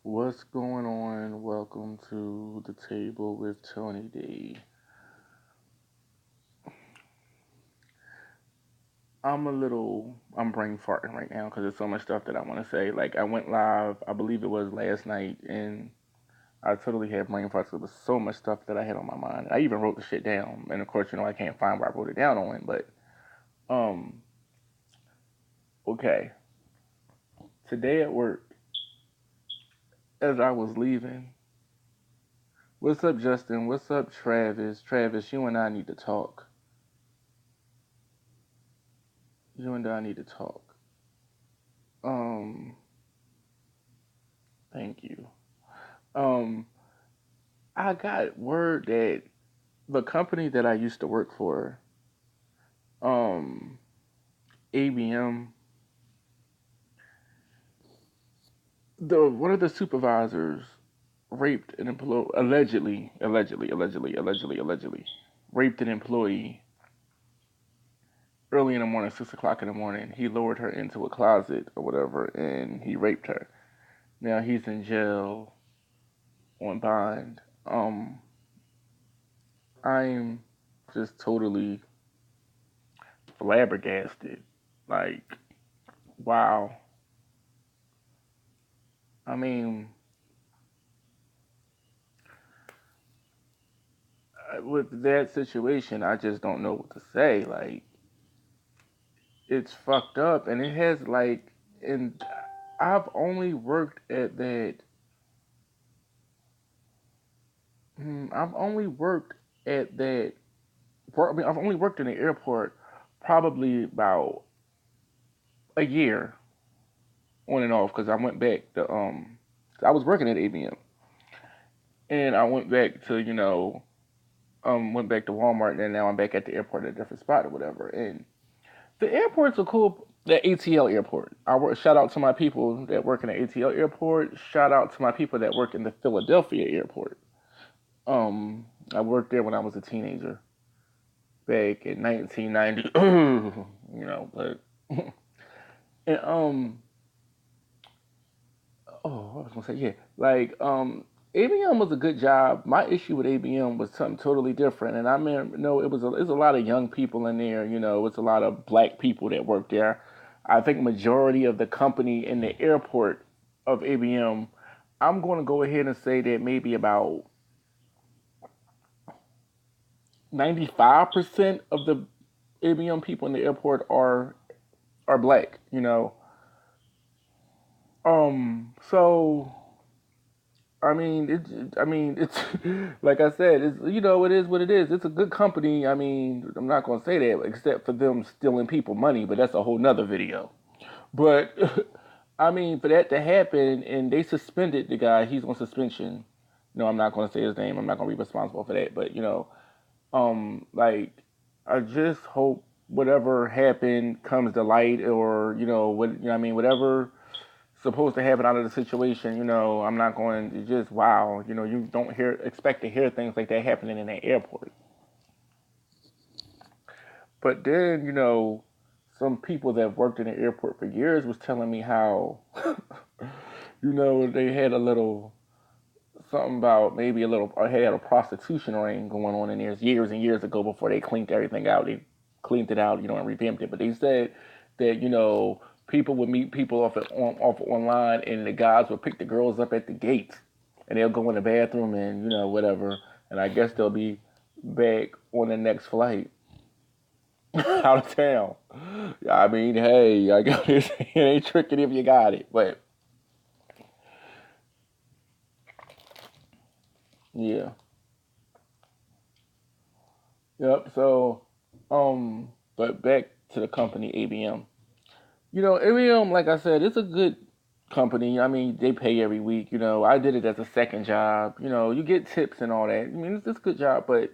What's going on? Welcome to the table with Tony D. I'm brain farting right now because there's so much stuff that I want to say. Like, I went live, I believe it was last night, and I totally had brain farts. There was so much stuff that I had on my mind. I even wrote the shit down. And of course, I can't find where I wrote it down on, but, um, okay. Today at work, as I was leaving, what's up, Justin? What's up, Travis? Travis, you and I need to talk. You and I need to talk. Um, Thank you. Um, I got word that the company that I used to work for, um, ABM, the one of the supervisors raped an employee, allegedly, raped an employee early in the morning, 6 o'clock in the morning. He lowered her into a closet or whatever, and he raped her. Now he's in jail on bond. I'm just totally flabbergasted. Like, wow. I mean, with that situation, I just don't know what to say. Like, it's fucked up, and it has and I've only worked at that. I've only worked at that. I mean, I've only worked in the airport probably about a year on and off because I went back to I was working at ABM and I went back to went back to Walmart and then now I'm back at the airport at a different spot or whatever. And the airport's a cool. The ATL airport. Shout out to my people that work in the ATL airport. Shout out to my people that work in the Philadelphia airport. I worked there when I was a teenager back in 1990. But and oh, I was gonna say yeah, ABM was a good job. My issue with ABM was something totally different, and I mean, no, it was a lot of young people in there. It's a lot of black people that worked there. I think majority of the company in the airport of ABM, I'm going to go ahead and say that maybe about 95% of the ABM people in the airport are black. So it's like I said, it is what it is. It's a good company. I mean, I'm not gonna say that except for them stealing people money, but that's a whole nother video. But I mean, for that to happen, and they suspended the guy. He's on suspension. No, I'm not gonna say his name. I'm not gonna be responsible for that. But like I just hope whatever happened comes to light, or whatever supposed to happen out of the situation, I'm not going to just wow, you don't expect to hear things like that happening in that airport. But then, some people that worked in the airport for years was telling me how, they had a little something about maybe a little, or had a prostitution ring going on in there years and years ago before they cleaned everything out. They cleaned it out, and revamped it. But they said that, people would meet people off online, and the guys would pick the girls up at the gates, and they'll go in the bathroom and whatever. And I guess they'll be back on the next flight out of town. I mean, hey, I got this. It ain't tricking if you got it, but yeah, yep. So, but back to the company ABM. ABM, like I said, it's a good company. I mean, they pay every week. I did it as a second job. You get tips and all that. I mean, it's a good job, but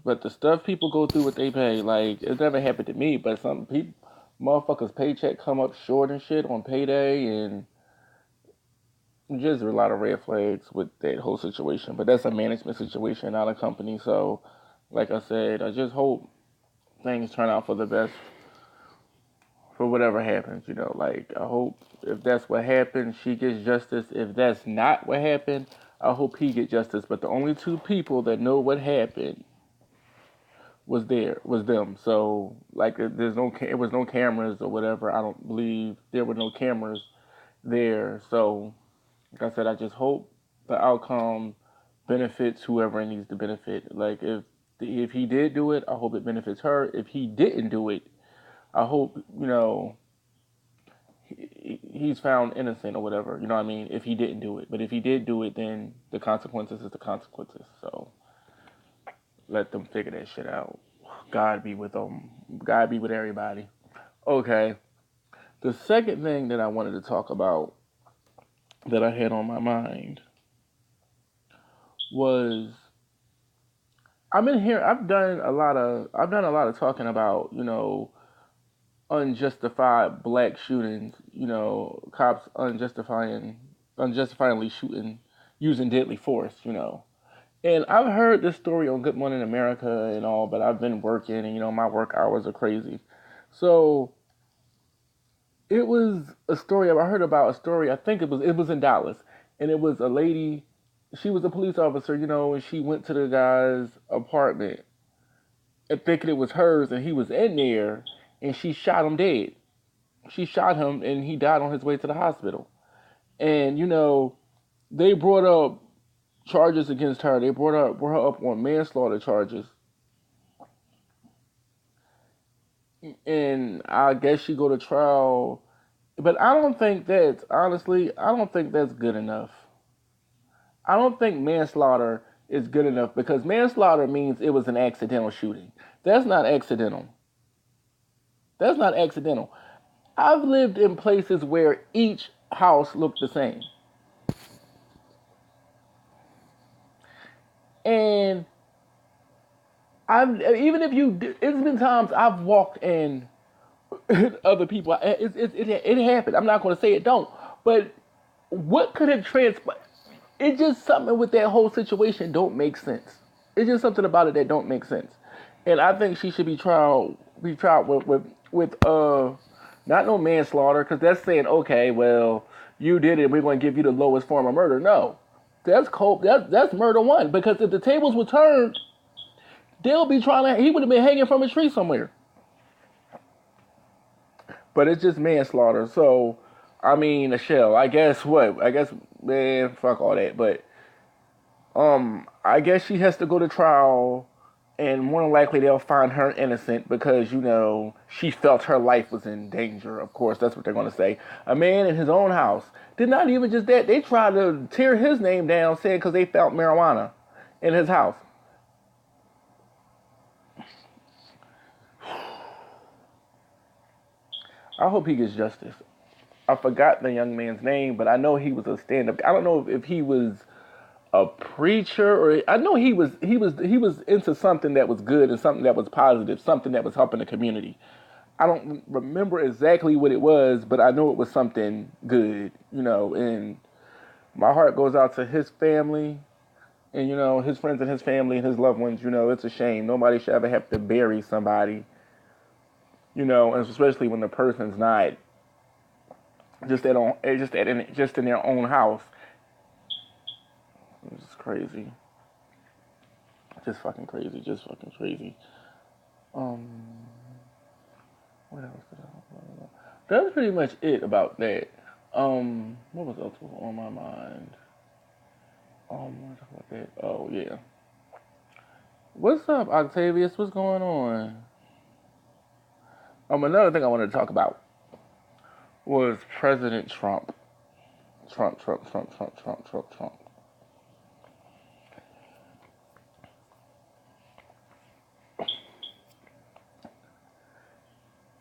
the stuff people go through what they pay, like it's never happened to me. But some people, motherfuckers' paycheck come up short and shit on payday, and just a lot of red flags with that whole situation. But that's a management situation, not a company. So, like I said, I just hope things turn out for the best for whatever happens. Like I hope if that's what happened, she gets justice. If that's not what happened, I hope he get justice. But the only two people that know what happened was them. So like it was no cameras or whatever. I don't believe there were no cameras there. So like I said, I just hope the outcome benefits whoever it needs to benefit. Like if he did do it, I hope it benefits her. If he didn't do it, I hope he's found innocent or whatever. You know what I mean? If he didn't do it, but if he did do it, then the consequences is the consequences. So let them figure that shit out. God be with them. God be with everybody. Okay. The second thing that I wanted to talk about that I had on my mind was I'm in here. I've done a lot of talking about unjustified black shootings. Cops unjustifiably shooting using deadly force. And I've heard this story on Good Morning America and all, but I've been working and my work hours are crazy. So it was a story I heard about a story. I think it was in Dallas, and it was a lady. She was a police officer, and she went to the guy's apartment and thinking it was hers, and he was in there, and she shot him dead. She shot him, and he died on his way to the hospital. And they brought up charges against her. They brought her up on manslaughter charges, and I guess she go to trial. But I don't think that's honestly. I don't think that's good enough. I don't think manslaughter is good enough because manslaughter means it was an accidental shooting. That's not accidental. That's not accidental. I've lived in places where each house looked the same. And I've even if you, it's been times I've walked in other people. It happened. I'm not going to say it don't, but what could have transpired? It's just something with that whole situation don't make sense. It's just something about it that don't make sense, and I think she should be tried with not no manslaughter because that's saying okay, well you did it, we're going to give you the lowest form of murder. No, that's cold. That's murder one because if the tables were turned, they'll be trying to. He would have been hanging from a tree somewhere. But it's just manslaughter. So, I mean, a shell. I guess what? I guess man, fuck all that. But I guess she has to go to trial, and more than likely they'll find her innocent because she felt her life was in danger. Of course, that's what they're gonna say. A man in his own house did not even just that. They tried to tear his name down, saying because they found marijuana in his house. I hope he gets justice. I forgot the young man's name, but I know he was a stand-up. I don't know if he was a preacher or I know he was into something that was good and something that was positive, something that was helping the community. I don't remember exactly what it was, but I know it was something good, and my heart goes out to his family and his friends and his family and his loved ones. It's a shame. Nobody should ever have to bury somebody, and especially when the person's not just in their own house. It's crazy. Just fucking crazy. Just fucking crazy. Um, what else did I? That's pretty much it about that. What was else on my mind? What about that? Oh yeah. What's up, Octavius? What's going on? Another thing I wanted to talk about was President Trump. Trump, Trump, Trump, Trump, Trump, Trump, Trump.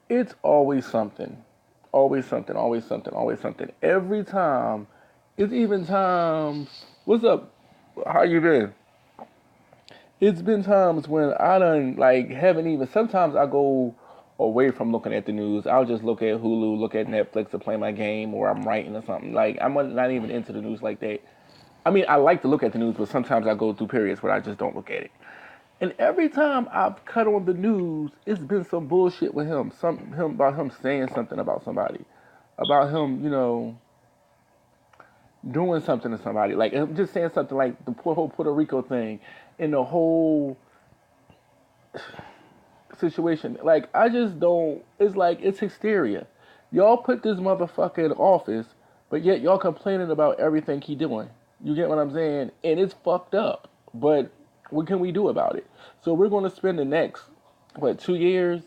It's always something. Always something, always something, always something. Every time. It's even times. What's up? How you been? It's been times when I done like haven't even. Sometimes I go away from looking at the news. I'll just look at Hulu, look at Netflix, to play my game, or I'm writing or something. Like I'm not even into the news like that. I mean, I like to look at the news, but sometimes I go through periods where I just don't look at it. And every time I've cut on the news, it's been some bullshit with him. Him about him saying something about somebody, about him, doing something to somebody. Like him just saying something like the whole Puerto Rico thing, and the whole situation. Like I just don't. It's like it's hysteria. Y'all put this motherfucker in office, but yet y'all complaining about everything he doing. You get what I'm saying? And it's fucked up. But what can we do about it? So we're going to spend the next 2 years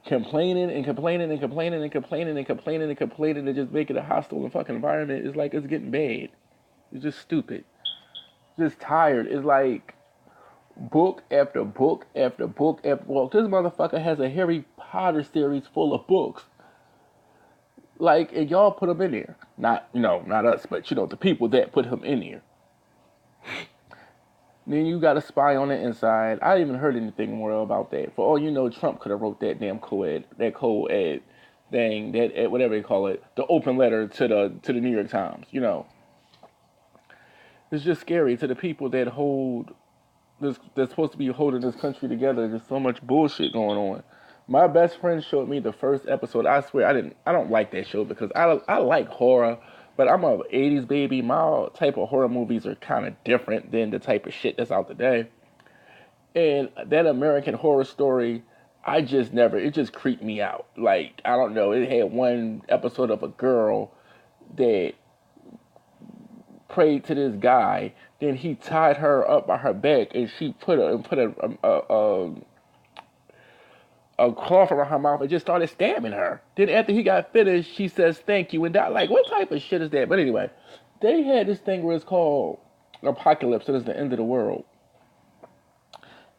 complaining and complaining and complaining and complaining and complaining and complaining and just make it a hostile and fucking environment. It's like it's getting bad. It's just stupid. Just tired. It's like book after book after book after book. This motherfucker has a Harry Potter series full of books. Like, and y'all put him in there. Not, not us, but, the people that put him in there. Then you got a spy on the inside. I haven't heard anything more about that. For all you know, Trump could have wrote that damn co-ed thing, whatever they call it, the open letter to the New York Times. It's just scary to the people that hold this. That's supposed to be holding this country together. There's so much bullshit going on. My best friend showed me the first episode. I swear I don't like that show because I like horror, but I'm a 80s baby. My type of horror movies are kind of different than the type of shit that's out today. And that American Horror Story, it just creeped me out. Like, I don't know, it had one episode of a girl that prayed to this guy, then he tied her up by her back and she put a cloth around her mouth and just started stabbing her. Then after he got finished, she says thank you and died. Like, what type of shit is that? But anyway, they had this thing where it's called Apocalypse, and it's the end of the world.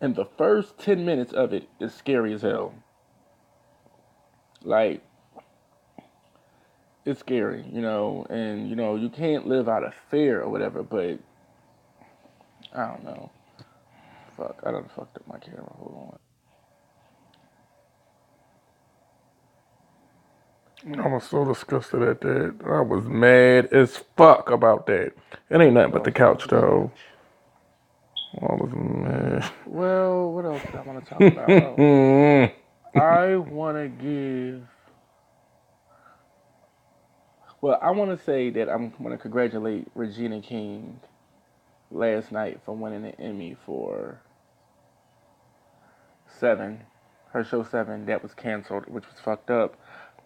And the first 10 minutes of it is scary as hell. Like, it's scary, and, you can't live out of fear or whatever, but I don't know. Fuck, I done fucked up my camera. Hold on. I was so disgusted at that. I was mad as fuck about that. It ain't nothing but the couch, though. I was mad. Well, what else did I want to talk about? I want to give... Well, I want to say that I'm going to congratulate Regina King last night for winning an Emmy for Seven. Her show Seven, that was canceled, which was fucked up.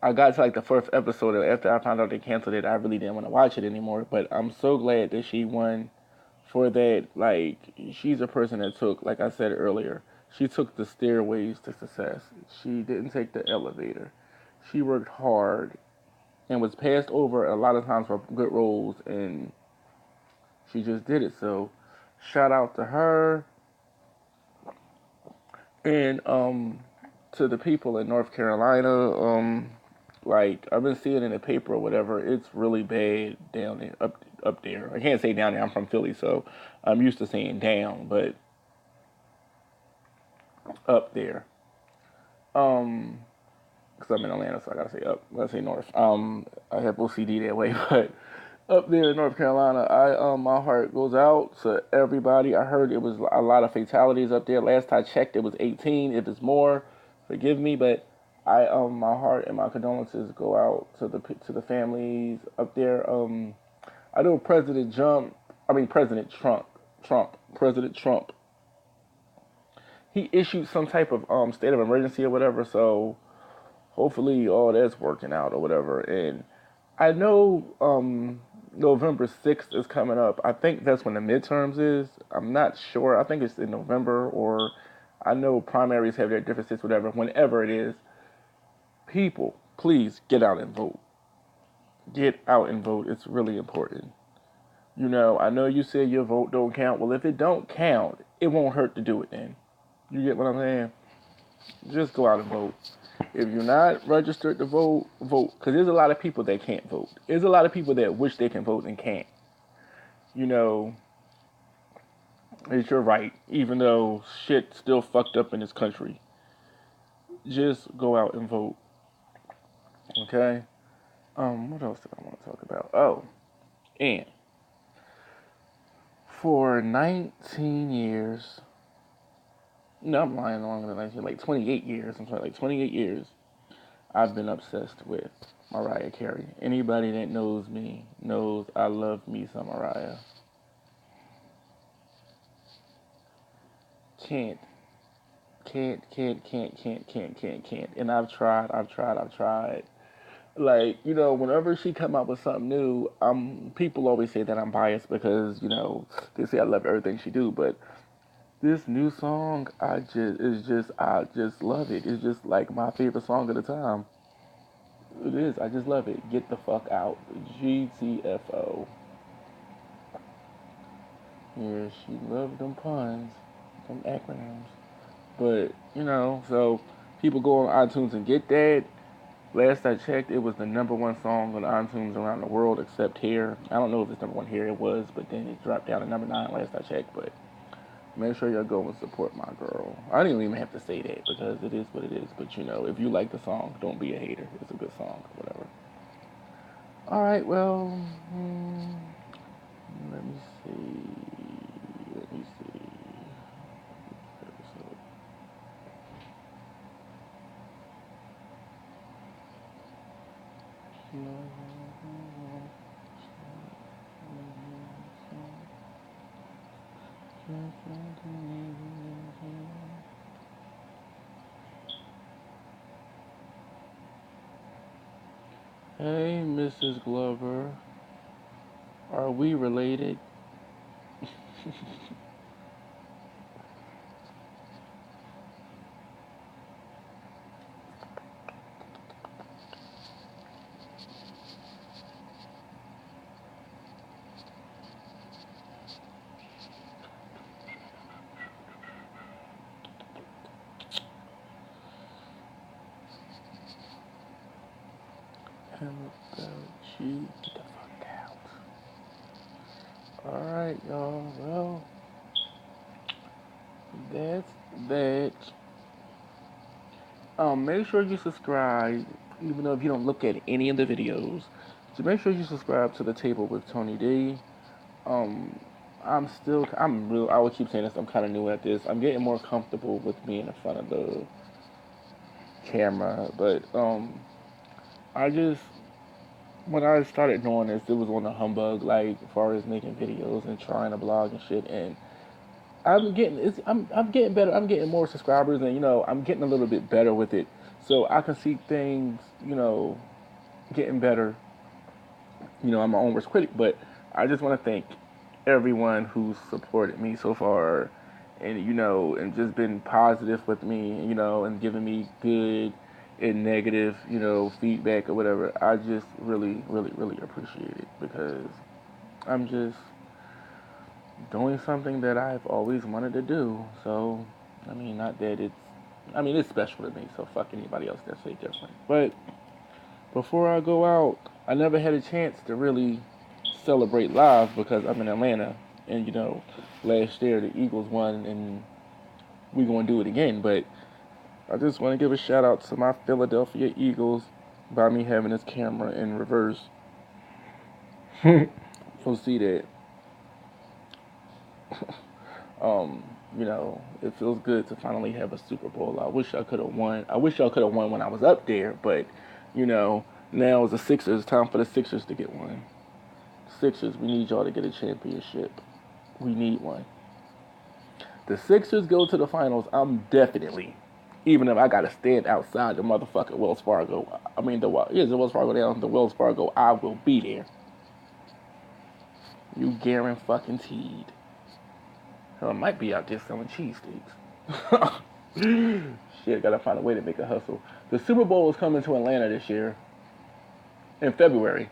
I got to like the first episode, and after I found out they canceled it, I really didn't want to watch it anymore. But I'm so glad that she won for that. Like, she's a person that took, like I said earlier, she took the stairways to success. She didn't take the elevator. She worked hard and was passed over a lot of times for good roles, and she just did it. So, shout out to her. And to the people in North Carolina, like I've been seeing in the paper or whatever, it's really bad down there, up there. I can't say down there. I'm from Philly, so I'm used to saying down, but up there. Because I'm in Atlanta, so I gotta say up. I gotta say north. I have OCD that way, but up there in North Carolina, my heart goes out to everybody. I heard it was a lot of fatalities up there. Last I checked, it was 18. If it's more, forgive me, but my heart and my condolences go out to the families up there. I know President Trump. He issued some type of state of emergency or whatever. So hopefully all that's working out or whatever. And I know November 6th is coming up. I think that's when the midterms is. I'm not sure. I think it's in November, or I know primaries have their different states, whatever. Whenever it is, people, please get out and vote. Get out and vote. It's really important. I know you said your vote don't count. Well, if it don't count, it won't hurt to do it then. You get what I'm saying? Just go out and vote. If you're not registered to vote, vote. Because there's a lot of people that can't vote. There's a lot of people that wish they can vote and can't. It's your right, even though shit's still fucked up in this country. Just go out and vote. Okay? What else did I want to talk about? Oh, and for 19 years, No, I'm lying longer than I said, like 28 years. I'm sorry, like 28 years. I've been obsessed with Mariah Carey. Anybody that knows me knows I love me some Mariah. Can't, can't. And I've tried. Like, whenever she come out with something new, people always say that I'm biased because, they say I love everything she do, but this new song, I just love it. It's just like my favorite song of the time. It is. I just love it. Get the fuck out. GTFO. Yeah, she loved them puns, them acronyms. But, so people go on iTunes and get that. Last I checked, it was the number one song on iTunes around the world except here. I don't know if it's number one here. It was, but then it dropped down to number nine last I checked. But make sure y'all go and support my girl. I didn't even have to say that because it is what it is. But if you like the song, don't be a hater. It's a good song, whatever. All right, well, let me see. Let me see. Hey, Mrs. Glover, are we related? How about you get the fuck out? Alright, y'all. Well, that's that. Make sure you subscribe, even though if you don't look at any of the videos. So make sure you subscribe to the table with Tony D. Um, I will keep saying this. I'm kind of new at this. I'm getting more comfortable with being in front of the camera, but I just when I started doing this, it was on the humbug, like as far as making videos and trying to blog and shit. And I'm getting better. I'm getting more subscribers, and I'm getting a little bit better with it. So I can see things, getting better. I'm my own worst critic, but I just want to thank everyone who's supported me so far, and and just been positive with me, and giving me good and negative, feedback or whatever. I just really, really, really appreciate it because I'm just doing something that I've always wanted to do. So, I mean, not that it's special to me. So fuck anybody else that say different. But before I go out, I never had a chance to really celebrate live because I'm in Atlanta, and last year the Eagles won, and we gonna do it again. But I just want to give a shout out to my Philadelphia Eagles by me having this camera in reverse. You'll see that. um, it feels good to finally have a Super Bowl. I wish I could have won. I wish y'all could have won when I was up there, but now it's the Sixers. Time for the Sixers to get one. Sixers, we need y'all to get a championship. We need one. The Sixers go to the finals. I'm definitely, even if I gotta stand outside the motherfucking Wells Fargo. I mean the Wells Fargo down the Wells Fargo. I will be there. You guaranteed. I might be out there selling cheesesteaks. Shit, gotta find a way to make a hustle. The Super Bowl is coming to Atlanta this year in February.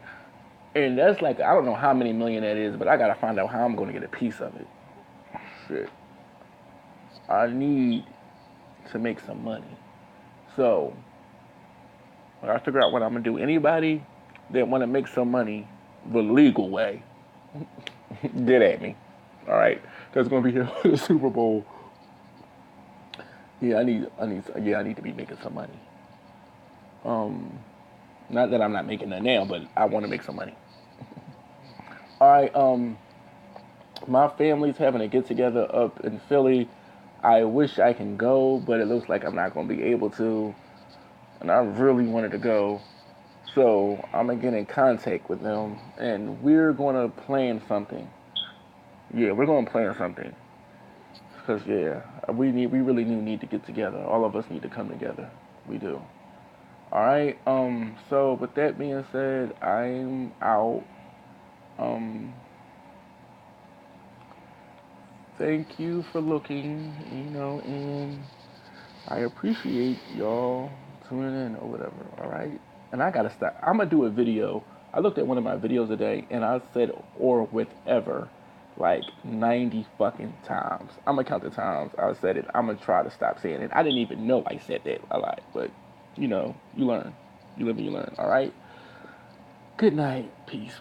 And that's like, I don't know how many million that is, but I gotta find out how I'm gonna get a piece of it. Shit. I need to make some money. So, I gotta figure out what I'm gonna do. Anybody that wanna make some money the legal way, get at me. Alright? That's gonna be here for the Super Bowl. Yeah, I need to be making some money. Not that I'm not making that now, but I want to make some money. All right, my family's having a get together up in Philly I wish I can go, but it looks like I'm not going to be able to. And I really wanted to go. So I'm going to get in contact with them and we're going to plan something. Yeah, we're going to plan something. Because, yeah, we really do need to get together. All of us need to come together. We do. All right. So with that being said, I'm out. Um, thank you for looking, and I appreciate y'all tuning in or whatever. All right. And I gotta stop. I'm gonna do a video. I looked at one of my videos today, and I said "or whatever" like 90 fucking times. I'm gonna count the times I said it. I'm gonna try to stop saying it. I didn't even know I said that a lot, but you learn. You live and you learn. All right. Good night. Peace.